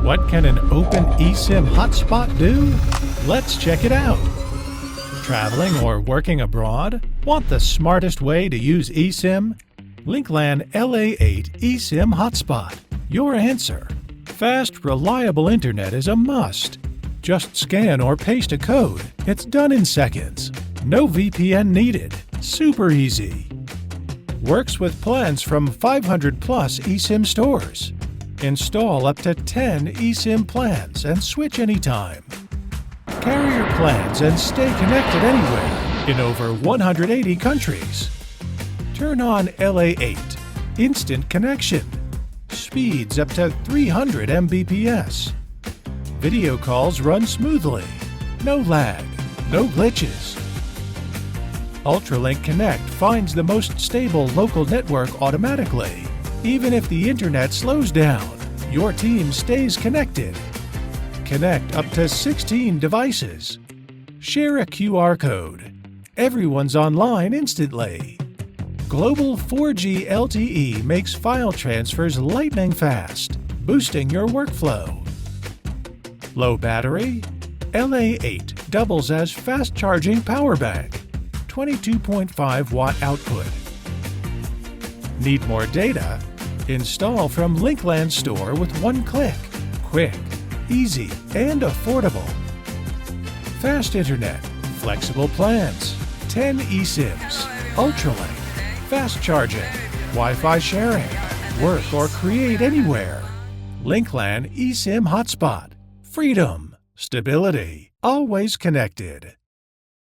What can an open eSIM hotspot do? Let's check it out. Traveling or working abroad? Want the smartest way to use eSIM? Linklan LA8 eSIM Hotspot. Your answer. Fast, reliable internet is a must. Just scan or paste a code. It's done in seconds. No VPN needed. Super easy. Works with plans from 500 plus eSIM stores. Install up to 10 eSIM plans and switch anytime. Carrier plans and stay connected anywhere in over 180 countries. Turn on LA8 Instant Connection. Speeds up to 300 Mbps. Video calls run smoothly. No lag, no glitches. Ultralink Connect finds the most stable local network automatically. Even if the internet slows down, your team stays connected. Connect up to 16 devices. Share a QR code. Everyone's online instantly. Global 4G LTE makes file transfers lightning fast, boosting your workflow. Low battery? LA8 doubles as fast charging power bank. 22.5 watt output. Need more data? Install from Linklan Store with one click. Quick, easy, and affordable. Fast internet, flexible plans, 10 eSIMs, Ultralink, fast charging, Wi-Fi sharing, work or create anywhere. Linklan eSIM Hotspot. Freedom, stability, always connected.